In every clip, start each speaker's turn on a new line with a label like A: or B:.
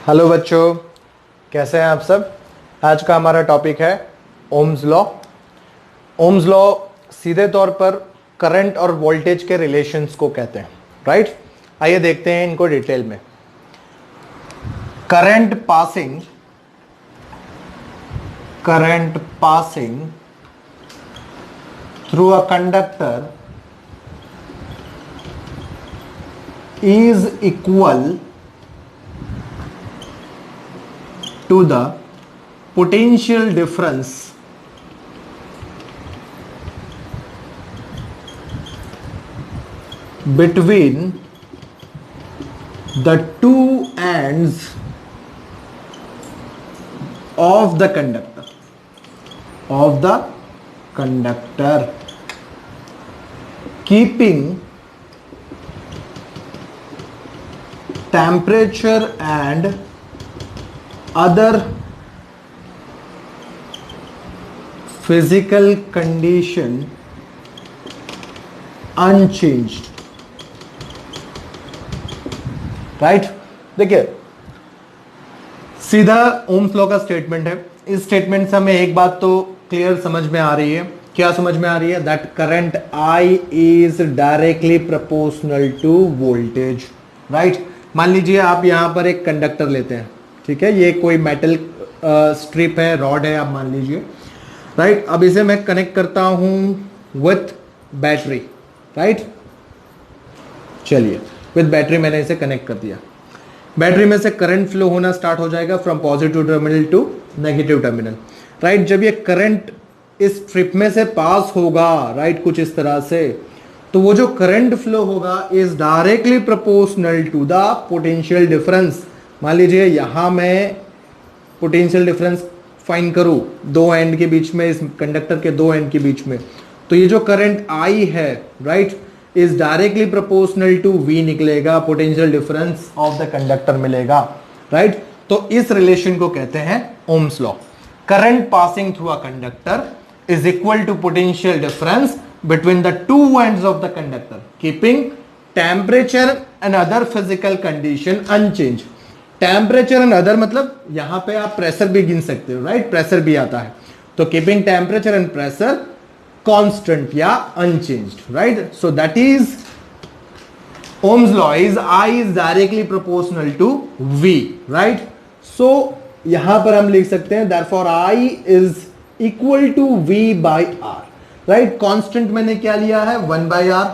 A: Hello बच्चों, कैसे हैं आप सब। आज का हमारा टॉपिक है ओम्स लॉ। ओम्स लॉ सीधे तौर पर करंट और वोल्टेज के रिलेशंस को कहते हैं, राइट। आइए देखते हैं इनको डिटेल में। Current passing through a conductor is equal to the potential difference between the two ends of the conductor keeping temperature and other physical condition unchanged, right. देखिए, सीधा ओम्स लॉ का स्टेटमेंट है। इस स्टेटमेंट से हमें एक बात तो क्लियर समझ में आ रही है। क्या समझ में आ रही है? That current I is directly proportional to voltage, right. मान लीजिए आप यहां पर एक कंडक्टर लेते हैं, ठीक है। ये कोई मेटल स्ट्रिप है, रॉड है, आप मान लीजिए, राइट। अब इसे मैं कनेक्ट करता हूं विथ बैटरी, राइट। चलिए, विथ बैटरी मैंने इसे कनेक्ट कर दिया। बैटरी में से करंट फ्लो होना स्टार्ट हो जाएगा from positive terminal to negative terminal, right. जब ये करंट इस स्ट्रिप में से पास होगा, राइट, कुछ इस तरह से, तो वो जो करंट फ्लो होगा is directly proportional to the potential difference. मान लीजिए यहां मैं पोटेंशियल डिफरेंस फाइंड करूं दो एंड के बीच में, इस कंडक्टर के दो एंड के बीच में, तो ये जो करंट I है, right, is directly proportional to V निकलेगा, potential difference of the conductor मिलेगा, राइट। तो इस रिलेशन को कहते हैं Ohm's law. Current passing through a conductor is equal to potential difference between the two ends of the conductor keeping temperature and other physical condition unchanged। temperature and other मतलब यहां पे आप pressure भी गिन सकते हो, राइट, प्रेशर भी आता है। तो keeping temperature and pressure constant या unchanged, right। so that is Ohm's law is I is directly proportional to V, right। so यहां पर हम लिख सकते हैं therefore I is equal to V by R, right. Constant मैंने क्या लिया है? 1/R,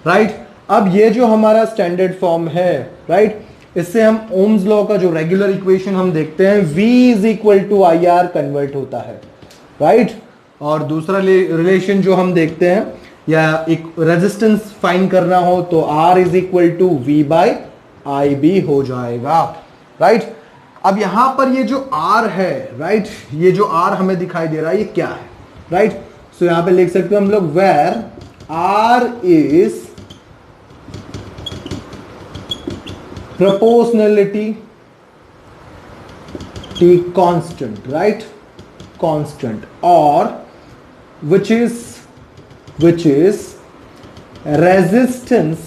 A: right. अब ये जो हमारा स्टैंडर्ड फॉर्म है, राइट, इससे हम ओम्स लॉ का जो रेगुलर इक्वेशन हम देखते हैं V is equal to IR convert होता है, राइट। और दूसरा रिलेशन जो हम देखते हैं, या एक रेजिस्टेंस फाइंड करना हो तो R is equal to V by IB हो जाएगा, राइट। अब यहां पर ये जो R है, राइट, ये जो R हमें दिखाई दे रहा है, ये क्या है, राइट। सो यहां पे लिख सकते हैं हम लोग where R is proportionality T constant, right, constant, और which is resistance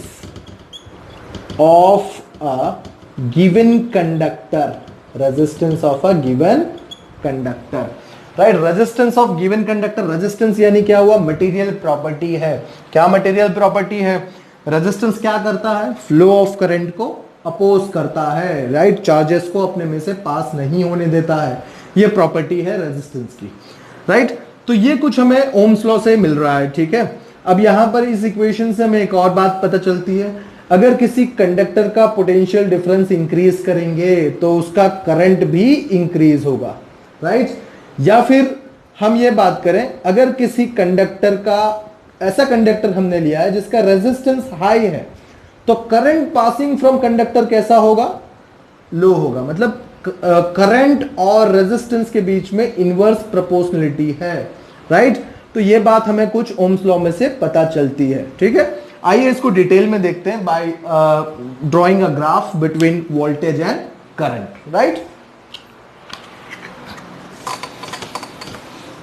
A: of a given conductor, resistance of a given conductor, right. Resistance of given conductor, resistance यानी क्या हुआ? मटेरियल प्रॉपर्टी है। क्या मटेरियल प्रॉपर्टी है? रेजिस्टेंस क्या करता है? फ्लो ऑफ करंट को अपोज करता है, राइट, चार्जेस को अपने में से पास नहीं होने देता है। ये प्रॉपर्टी है रेजिस्टेंस की, राइट। तो ये कुछ हमें ओम्स लॉ से मिल रहा है, ठीक है। अब यहां पर इस इक्वेशन से हमें एक और बात पता चलती है, अगर किसी कंडक्टर का पोटेंशियल डिफरेंस इंक्रीज करेंगे तो उसका करंट भी इंक्रीज होगा, राइट। या फिर हम ये बात करें, अगर किसी कंडक्टर का, ऐसा कंडक्टर हमने लिया है जिसका रेजिस्टेंस हाई है, तो करंट पासिंग फ्रॉम कंडक्टर कैसा होगा? लो होगा। मतलब करंट और रेजिस्टेंस के बीच में इनवर्स प्रोपोर्शनलिटी है, राइट। तो ये बात हमें कुछ ओम्स लॉ में से पता चलती है, ठीक है। आइए इसको डिटेल में देखते हैं bye drawing a graph between voltage and current, right.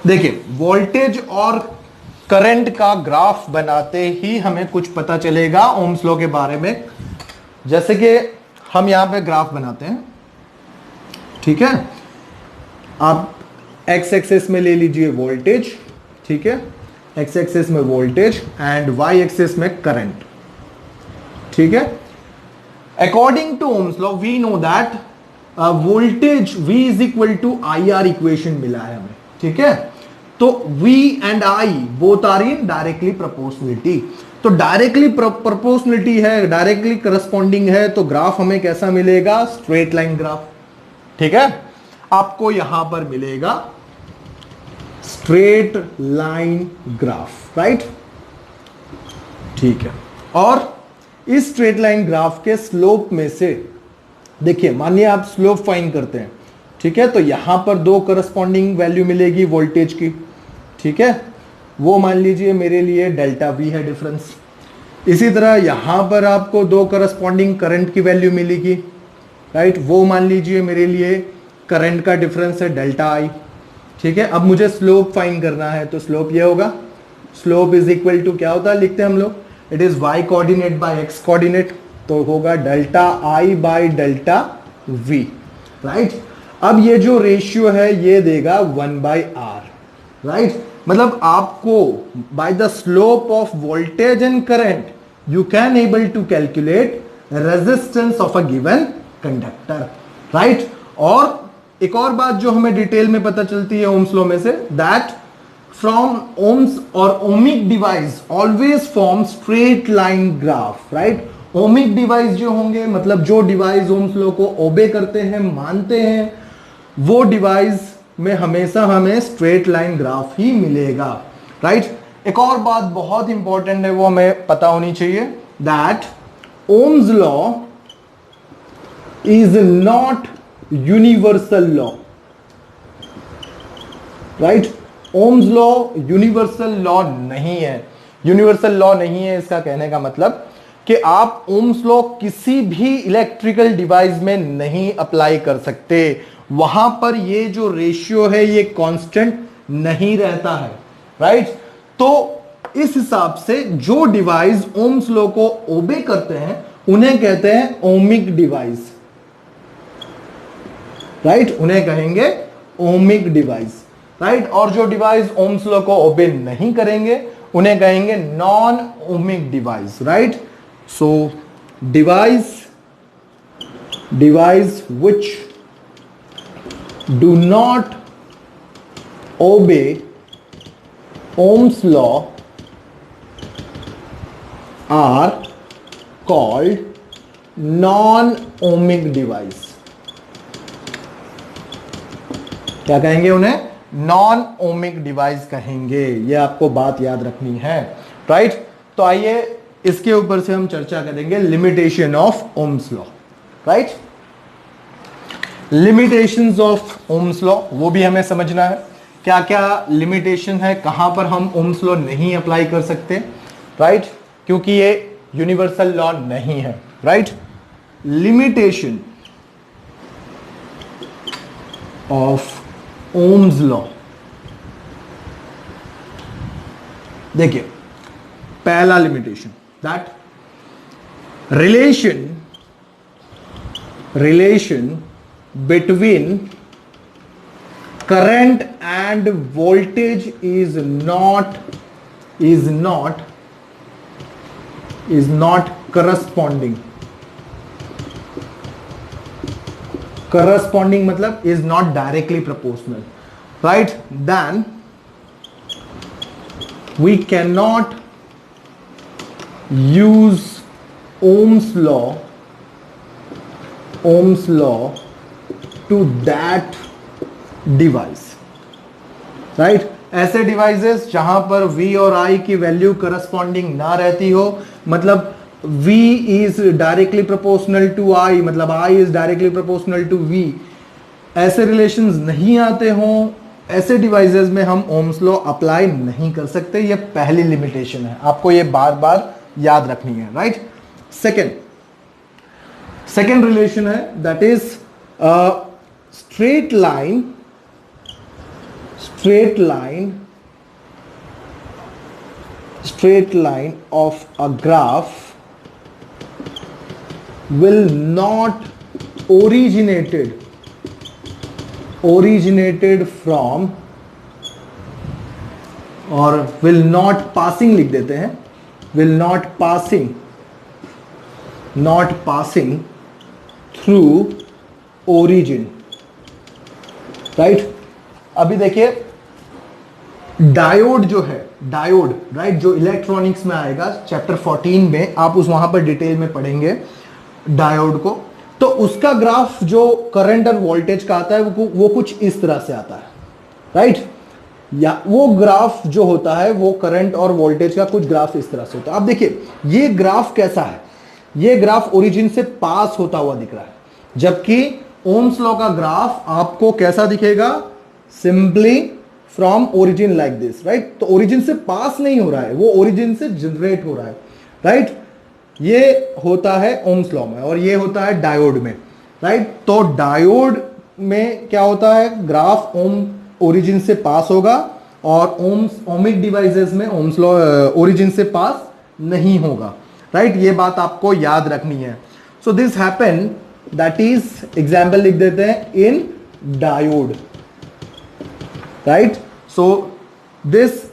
A: देखिए, वोल्टेज और करंट का ग्राफ बनाते ही हमें कुछ पता चलेगा ओम्स लॉ के बारे में। जैसे कि हम यहां पे ग्राफ बनाते हैं, ठीक है, आप एक्स एक्सिस में ले लीजिए वोल्टेज, ठीक है, एक्स एक्सिस में वोल्टेज एंड वाई एक्सिस में करंट, ठीक है। According to Ohm's law we know that voltage V is equal to IR equation मिला है हमें, ठीक है। तो V and I both are in directly proportionality, तो डायरेक्टली प्रोपोर्शनलिटी है, डायरेक्टली करस्पॉन्डिंग है, तो ग्राफ हमें कैसा मिलेगा, स्ट्रेट लाइन ग्राफ, ठीक है। आपको यहां पर मिलेगा स्ट्रेट लाइन ग्राफ, राइट, ठीक है। और इस स्ट्रेट लाइन ग्राफ के स्लोप में से देखिए, मानिए आप स्लोप फाइंड करते हैं, ठीक है, तो यहां पर दो करस्पॉन्डिंग वैल्यू मिलेगी वोल्टेज की, ठीक है, वो मान लीजिए मेरे लिए डेल्टा V है डिफरेंस। इसी तरह यहां पर आपको दो करस्पॉन्डिंग करंट की वैल्यू मिलेगी, राइट, वो मान लीजिए मेरे लिए करंट का डिफरेंस है डेल्टा I, ठीक है। अब मुझे स्लोप फाइंड करना है, तो स्लोप ये होगा, स्लोप इज इक्वल टू क्या होता है, लिखते हैं हम लोग, it is y coordinate by x coordinate, तो होगा delta I by delta V, right. अब ये जो रेशियो है ये देगा 1/r, राइट। मतलब आपको by the slope of voltage and current you can able to calculate resistance of a given conductor, right. और एक और बात जो हमें डिटेल में पता चलती है ओम्स लॉ में से, दैट फ्रॉम ओम्स और ohmic device always form straight line graph, right. Ohmic device जो होंगे, मतलब जो डिवाइस ओम्स लॉ को ओबे करते हैं, मानते हैं, वो डिवाइस में हमेशा हमें स्ट्रेट लाइन ग्राफ ही मिलेगा, राइट। एक और बात बहुत इंपॉर्टेंट है, वो हमें पता होनी चाहिए, that Ohm's law is not universal law, right. Ohm's law universal law नहीं है, यूनिवर्सल लॉ नहीं है, इसका कहने का मतलब कि आप ओम्स लॉ किसी भी इलेक्ट्रिकल डिवाइस में नहीं अप्लाई कर सकते, वहां पर ये जो रेशियो है ये कांस्टेंट नहीं रहता है, राइट। तो इस हिसाब से जो डिवाइस ओम्स लॉ को ओबे करते हैं उन्हें कहते हैं ओमिक डिवाइस, राइट, उन्हें कहेंगे ओमिक डिवाइस, राइट। और जो डिवाइस ओम्स लॉ को ओबे नहीं करेंगे उन्हें कहेंगे non ohmic device, right. So device which do not obey Ohm's law are called non-ohmic device. क्या कहेंगे उन्हें, नॉन ओमिक डिवाइस कहेंगे, ये आपको बात याद रखनी है, राइट। तो आइए इसके ऊपर से हम चर्चा करेंगे limitation of ohms law, right. Limitations of Ohm's law वो भी हमें समझना है, क्या क्या लिमिटेशन है, कहां पर हम ओम्स लॉ नहीं अप्लाई कर सकते, राइट, क्योंकि ये यूनिवर्सल लॉ नहीं है, right. Limitation of Ohm's law, देखिए पहला limitation, that relation between current and voltage is not corresponding मतलब is not directly proportional, right, then we cannot use Ohm's law to that device, right। ऐसे devices जहां पर V और I की value corresponding ना रहती हो, मतलब V is directly proportional to I, मतलब I is directly proportional to V, ऐसे रिलेशंस नहीं आते हों, ऐसे डिवाइसेस में हम ओम्स लॉ अप्लाई नहीं कर सकते। ये पहली लिमिटेशन है, आपको ये बार बार याद रखनी है, राइट। सेकेंड रिलेशन है, that is straight line of a graph will not originated originated from, और will not passing लिख देते हैं, will not passing through origin, right. अभी देखिए डायोड जो है, डायोड राइट, जो इलेक्ट्रॉनिक्स में आएगा चैप्टर 14 में, आप उस वहां पर डिटेल में पढ़ेंगे डायोड को। तो उसका ग्राफ जो करंट और वोल्टेज का आता है वो कुछ इस तरह से आता है, राइट। या वो ग्राफ जो होता है वो करंट और वोल्टेज का कुछ ग्राफ इस तरह से होता है। अब देखिए ये ग्राफ कैसा है, ये ग्राफ ओरिजिन से पास होता हुआ दिख रहा है, जबकि ओम्स लॉ का ग्राफ आपको कैसा दिखेगा, simply from origin like this, right. तो ओरिजिन से पास नहीं हो रहा है, वो ओरिजिन से जनरेट हो रहा है, राइट। ये होता है ओम्स लॉ में और ये होता है डायोड में, राइट। तो डायोड में क्या होता है, ग्राफ ओरिजिन से पास होगा और ओमिक डिवाइसेस में ओम्स लॉ ओरिजिन से पास नहीं होगा, राइट। ये बात आपको याद रखनी है। So this happen, that is example लिख देते हैं in diode, right. So this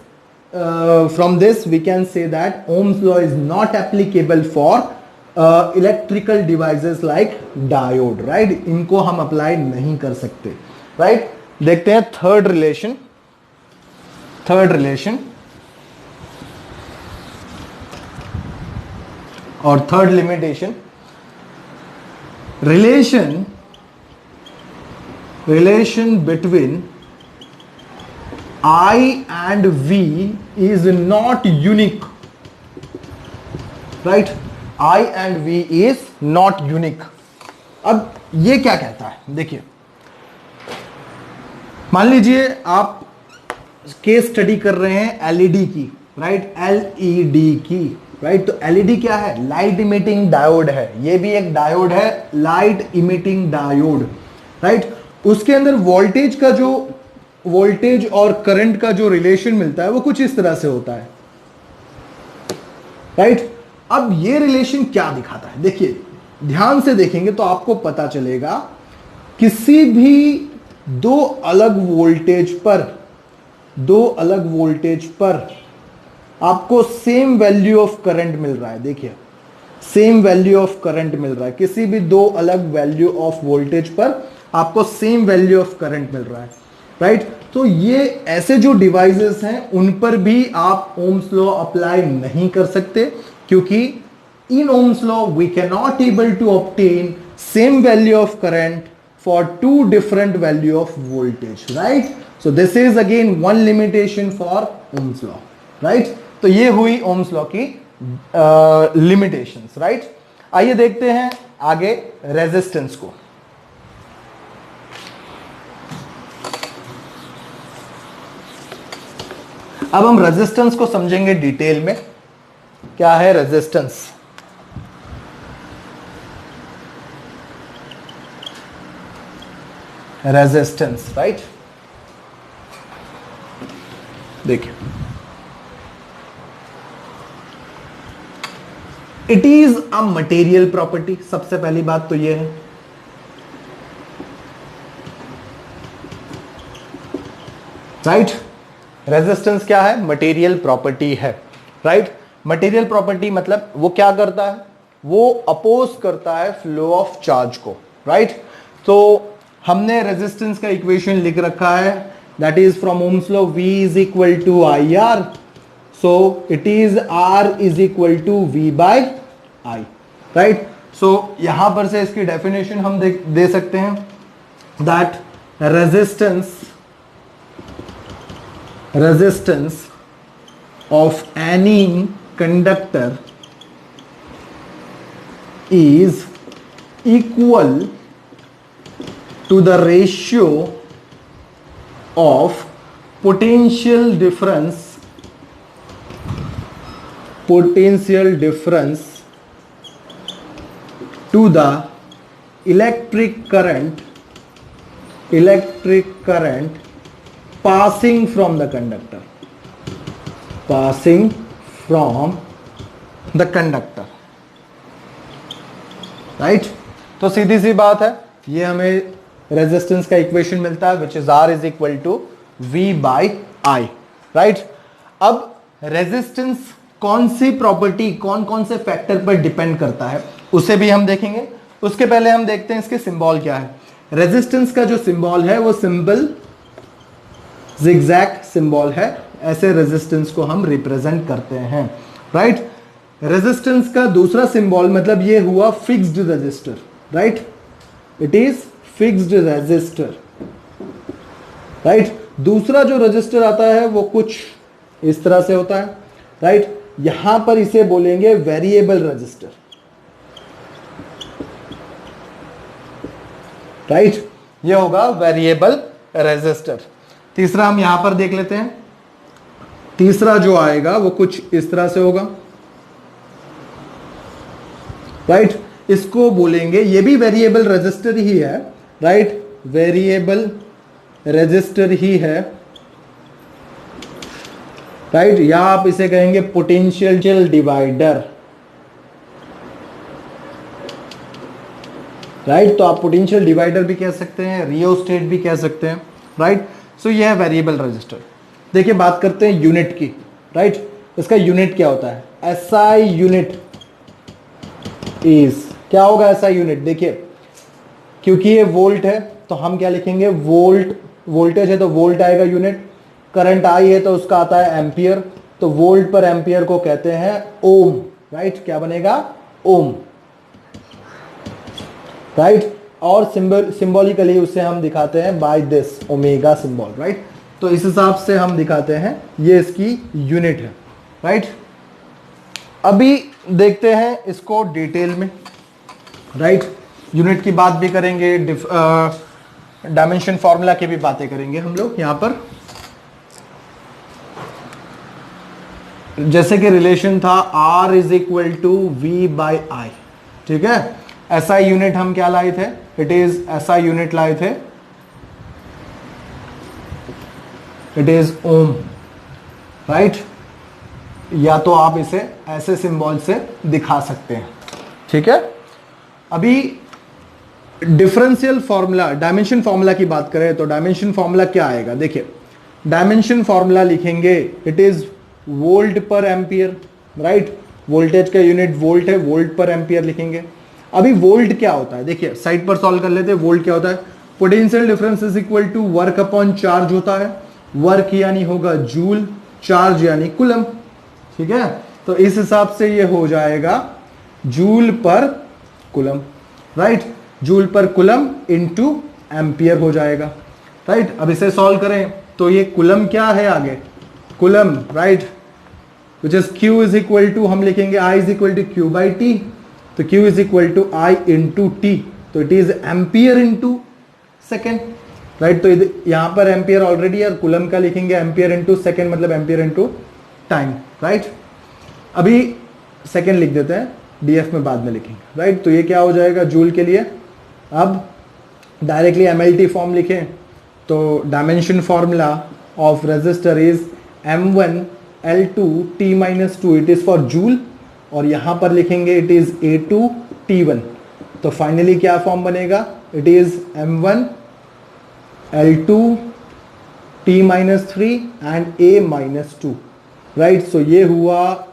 A: from this we can say that Ohm's law is not applicable for electrical devices like diode, right। इनको हम अप्लाई नहीं कर सकते, right। देखते हैं थर्ड रिलेशन और third limitation. Relation between I and V is not unique, right। I and V is not unique। अब ये क्या कहता है, देखिए मान लीजिए आप केस स्टडी कर रहे हैं एलईडी की, राइट, एलईडी की, राइट। तो एलईडी क्या है, लाइट इमिटिंग डायोड है, ये भी एक डायोड है, लाइट इमिटिंग डायोड, राइट। उसके अंदर वोल्टेज और करंट का जो रिलेशन मिलता है वो कुछ इस तरह से होता है, राइट। अब ये रिलेशन क्या दिखाता है, देखिए ध्यान से देखेंगे तो आपको पता चलेगा, किसी भी दो अलग वोल्टेज पर आपको सेम वैल्यू ऑफ करंट मिल रहा है। देखिए सेम वैल्यू ऑफ करंट मिल रहा है, किसी भी दो अलग वैल्यू ऑफ वोल्टेज पर आपको सेम वैल्यू ऑफ करंट मिल रहा है, राइट। तो ये ऐसे जो डिवाइसेस हैं उन पर भी आप ओम्स लॉ अप्लाई नहीं कर सकते, क्योंकि in Ohm's law we can not able to obtain same value of current for two different value of voltage, right. So this is again one limitation for Ohm's law, right. तो ये हुई Ohm's law की limitations, right. आइए देखते हैं आगे resistance को। अब हम रेजिस्टेंस को समझेंगे डिटेल में। क्या है रेजिस्टेंस, राइट। देखिए it is a material property, सबसे पहली बात तो यह है, राइट। रेजिस्टेंस क्या है, मटेरियल प्रॉपर्टी है, राइट। मटेरियल प्रॉपर्टी मतलब वो क्या करता है, वो अपोज करता है फ्लो ऑफ चार्ज को, राइट। तो हमने रेजिस्टेंस का इक्वेशन लिख रखा है, that is from Ohm's law, V is equal to I R, so it is R is equal to V by I, right. सो यहां पर से इसकी डेफिनेशन हम दे सकते हैं, that resistance of any conductor is equal to the ratio of potential difference to the electric current passing from the conductor, right. तो सीधी सी बात है, ये हमें रेजिस्टेंस का इक्वेशन मिलता है which is R is equal to V/I, right. अब resistance कौन सी प्रॉपर्टी, कौन कौन से फैक्टर पर डिपेंड करता है उसे भी हम देखेंगे। उसके पहले हम देखते हैं इसके सिंबल क्या है। रेजिस्टेंस का जो सिंबल है वो सिंबल जिगजैग सिंबल है, ऐसे रेजिस्टेंस को हम रिप्रेजेंट करते हैं, राइट। रेजिस्टेंस का दूसरा सिंबल मतलब ये हुआ fixed resistor, right, it is fixed resistor, right. दूसरा जो रजिस्टर आता है वो कुछ इस तरह से होता है, राइट। यहां पर इसे बोलेंगे वेरिएबल रजिस्टर, राइट, ये होगा वेरिएबल रेजिस्टर। तीसरा हम यहां पर देख लेते हैं, तीसरा जो आएगा वो कुछ इस तरह से होगा, राइट। इसको बोलेंगे, ये भी वेरिएबल रजिस्टर ही है, राइट, वेरिएबल रजिस्टर ही है, राइट, या आप इसे कहेंगे पोटेंशियल डिवाइडर, राइट। तो आप पोटेंशियल डिवाइडर भी कह सकते हैं, रियोस्टेट भी कह सकते हैं, राइट। सो यह है वेरिएबल रजिस्टर। देखिए बात करते हैं यूनिट की, राइट। इसका यूनिट क्या होता है, एसआई यूनिट इज, क्या होगा एसआई यूनिट, देखिए क्योंकि ये वोल्ट है तो हम क्या लिखेंगे, वोल्ट, वोल्टेज है तो वोल्ट आएगा यूनिट, करंट आई है तो उसका आता है एम्पियर, तो वोल्ट पर एम्पियर को कहते हैं ओम, राइट, क्या बनेगा, ओम, राइट। और सिंबॉलिकली उसे हम दिखाते हैं by this omega symbol, right. तो इस हिसाब से हम दिखाते हैं, ये इसकी यूनिट है, राइट। अभी देखते हैं इसको डिटेल में, राइट। यूनिट की बात भी करेंगे, डायमेंशन फॉर्मूला की भी बातें करेंगे हम लोग यहां पर। जैसे कि रिलेशन था R is equal to V/I, ठीक है। एसआई यूनिट हम क्या लाए थे, इट इज एसआई यूनिट लाए थे, इट इज ओम, राइट। या तो आप इसे ऐसे सिंबल से दिखा सकते हैं, ठीक है। अभी डिफरेंशियल फॉर्मूला, डायमेंशन फॉर्मूला की बात करें तो डायमेंशन फॉर्मूला क्या आएगा, देखिए डायमेंशन फॉर्मूला लिखेंगे, इट इज वोल्ट पर एम्पियर, राइट। वोल्टेज का यूनिट वोल्ट है, वोल्ट पर एम्पियर लिखेंगे। अभी वोल्ट क्या होता है, देखिए साइड पर सॉल्व कर लेते हैं। वोल्ट क्या होता है, potential difference is equal to work upon charge होता है, वर्क यानी होगा जूल, चार्ज यानी कुलम, ठीक है। तो इस हिसाब से ये हो जाएगा joule per coulomb, right, joule per coulomb into ampere हो जाएगा, राइट। अब इसे सॉल्व करें तो ये कुलम क्या है आगे, coulomb, right, which is Q is equal to, हम लिखेंगे I is equal to Q by T, तो Q is equal to I into T, तो it is ampere into second, right. तो यहां पर एम्पियर ऑलरेडी है, कुलम का लिखेंगे एम्पियर इंटू सेकेंड, मतलब एम्पियर इंटू टाइम, राइट। अभी सेकेंड लिख देते हैं, डीएफ में बाद में लिखेंगे, राइट। तो ये क्या हो जाएगा जूल के लिए। अब डायरेक्टली MLT फॉर्म लिखें तो dimension formula of resistor is M1L2T-2, it is for joule, और यहां पर लिखेंगे इट इज A2T1, तो फाइनली क्या फॉर्म बनेगा, it is M1L2T-3 and A-2, right. सो ये हुआ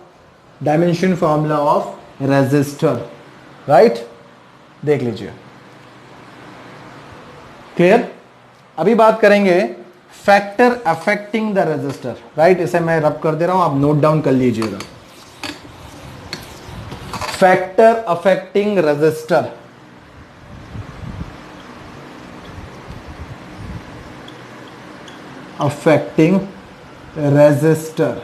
A: dimension formula of resistor, right, देख लीजिए, क्लियर। अभी बात करेंगे factor affecting the resistor, right. इसे मैं रब कर दे रहा हूं, आप नोट डाउन कर लीजिएगा। Factor affecting resistor, affecting resistor,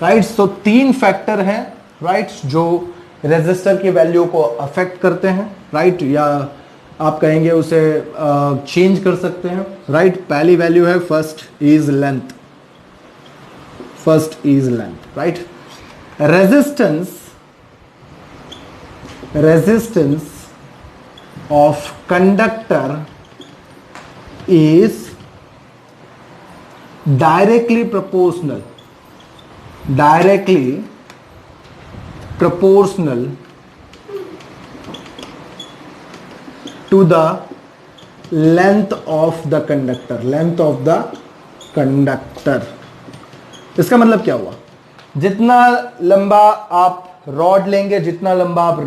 A: right. So तीन फैक्टर हैं, राइट, जो रेजिस्टर की वैल्यू को अफेक्ट करते हैं, राइट, या आप कहेंगे उसे चेंज कर सकते हैं, राइट। पहली वैल्यू है first is length, first is length, right. Resistance of conductor is directly proportional to the length of the conductor, length of the conductor. इसका मतलब क्या हुआ, जितना लंबा आप रॉड लेंगे, जितना लंबा आप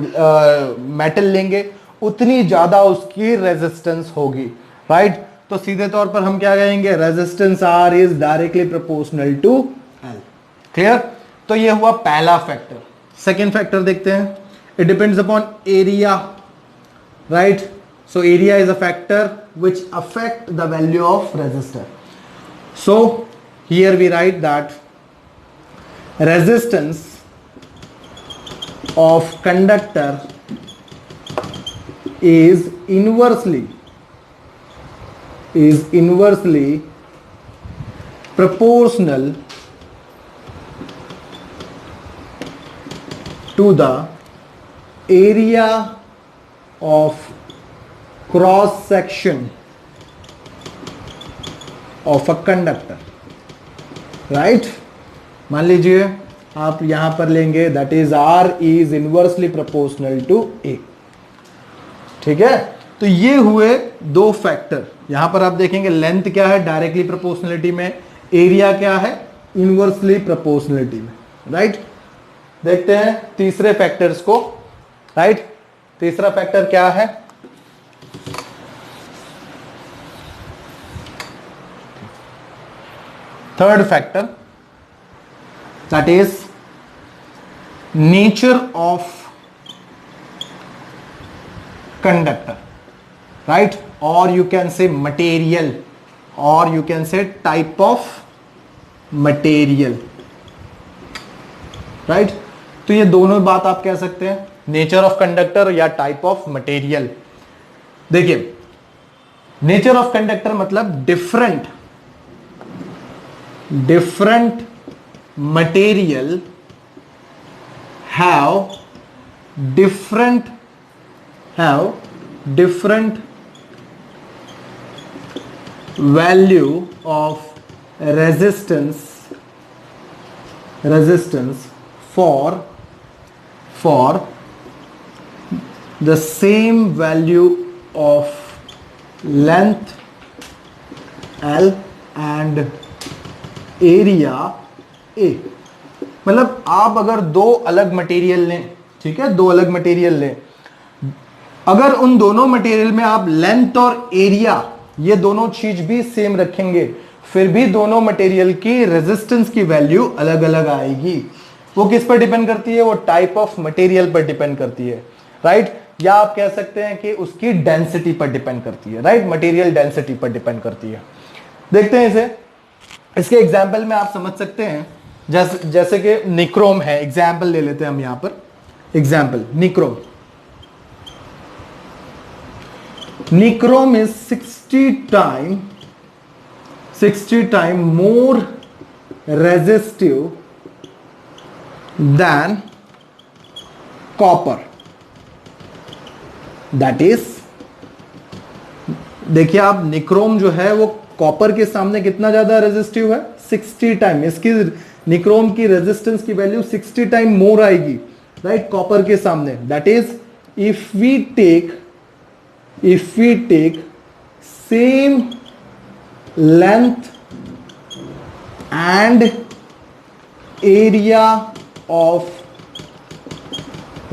A: मेटल लेंगे, उतनी ज्यादा उसकी रेजिस्टेंस होगी, राइट। तो सीधे तौर पर हम क्या कहेंगे, resistance R is directly proportional to L. Clear. तो ये हुआ पहला फैक्टर। सेकेंड फैक्टर देखते हैं, it depends upon area, right. So area is a factor which affect the value of resistor. So here we write that resistance of conductor is inversely proportional to the area of cross section of a conductor, right. मान लीजिए आप यहां पर लेंगे that is R is inversely proportional to A, ठीक है। तो ये हुए दो फैक्टर। यहां पर आप देखेंगे लेंथ क्या है डायरेक्टली प्रोपोर्शनलिटी में, एरिया क्या है इनवर्सली प्रोपोर्शनलिटी में, राइट। देखते हैं तीसरे फैक्टर्स को, राइट। तीसरा फैक्टर क्या है, third factor, that is nature of conductor, right, or you can say material, or you can say type of material, right। तो ये दोनों बात आप कह सकते हैं, नेचर ऑफ कंडक्टर या टाइप ऑफ मटेरियल। देखिए नेचर ऑफ कंडक्टर मतलब different material have different value of resistance for the same value of length L and area A. मतलब आप अगर दो अलग मटेरियल लें, ठीक है, दो अलग मटेरियल लें, अगर उन दोनों मटेरियल में आप लेंथ और एरिया ये दोनों चीज भी सेम रखेंगे, फिर भी दोनों मटेरियल की रेजिस्टेंस की वैल्यू अलग अलग आएगी। वो किस पर डिपेंड करती है, वो टाइप ऑफ मटेरियल पर डिपेंड करती है, राइट। या आप कह सकते हैं कि उसकी डेंसिटी पर डिपेंड करती है, राइट, मटेरियल डेंसिटी पर डिपेंड करती है। देखते हैं इसे, इसके एग्जाम्पल में आप समझ सकते हैं, जैसे कि निक्रोम है, एग्जाम्पल ले लेते हैं हम यहां पर। Example nichrome, nichrome is 60 time more resistive than copper. That is, देखिए आप निक्रोम जो है वो कॉपर के सामने कितना ज्यादा रेजिस्टिव है, 60 टाइम। इसकी निक्रोम की रेजिस्टेंस की वैल्यू 60 टाइम मोर आएगी, राइट, कॉपर के सामने। That is if we take same length and area of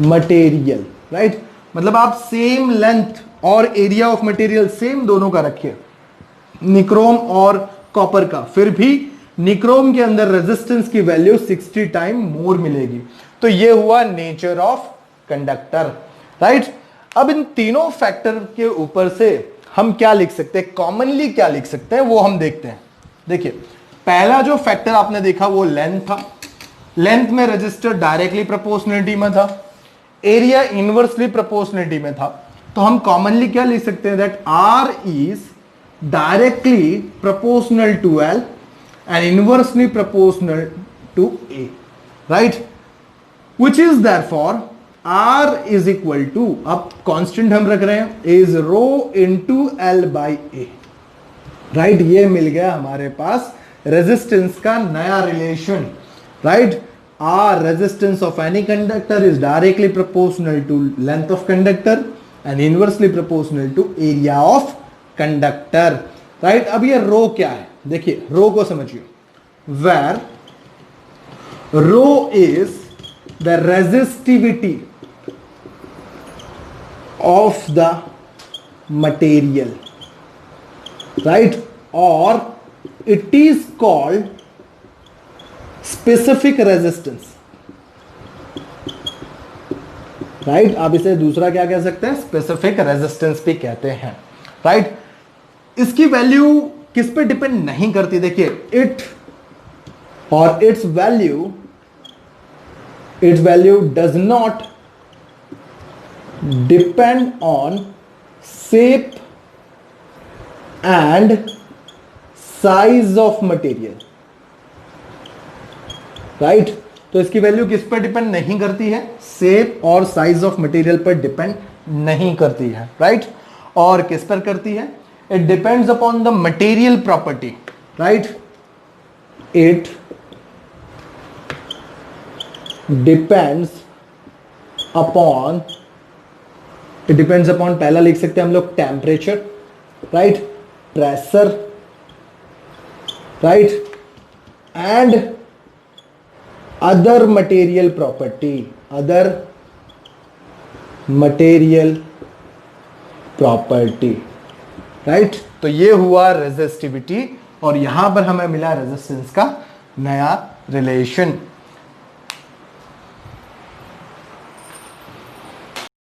A: material, right. मतलब आप सेम लेंथ और एरिया ऑफ मटेरियल सेम दोनों का रखिए, निक्रोम और कॉपर का, फिर भी निक्रोम के अंदर रेजिस्टेंस की वैल्यू 60 टाइम मोर मिलेगी। तो ये हुआ नेचर ऑफ कंडक्टर, राइट। अब इन तीनों फैक्टर के ऊपर से हम क्या लिख सकते हैं, कॉमनली क्या लिख सकते हैं वो हम देखते हैं। देखिए पहला जो फैक्टर आपने देखा वो लेंथ था, लेंथ में रजिस्टर डायरेक्टली प्रोपोर्शनलिटी में था, एरिया इनवर्सली प्रोपोर्शनलिटी में था। तो हम कॉमनली क्या लिख सकते हैं, that R is directly proportional to L and inversely proportional to A, right, which is therefore R is equal to, अब कांस्टेंट हम रख रहे हैं, is rho into L by A, right. ये मिल गया हमारे पास रेजिस्टेंस का नया relation, right. R resistance of any conductor is directly proportional to length of conductor and inversely proportional to area of conductor, right. अब ये रो क्या है, देखिए रो को समझिए, where rho is the resistivity of the material, right, और it is called specific resistance, right. आप इसे दूसरा क्या कह सकते हैं, स्पेसिफिक रेजिस्टेंस भी कहते हैं, राइट। इसकी वैल्यू किस पे डिपेंड नहीं करती, देखिए इट और it's value does not depend on shape and size of material, right. तो इसकी वैल्यू किस पर डिपेंड नहीं करती है, शेप और साइज ऑफ मटेरियल पर डिपेंड नहीं करती है, राइट। और किस पर करती है, it depends upon the material property, right. It depends upon पहला लिख सकते हैं हम लोग temperature, right, pressure, right, and other material property, right. तो ये हुआ रेजिस्टिविटी और यहां पर हमें मिला रेजिस्टेंस का नया रिलेशन।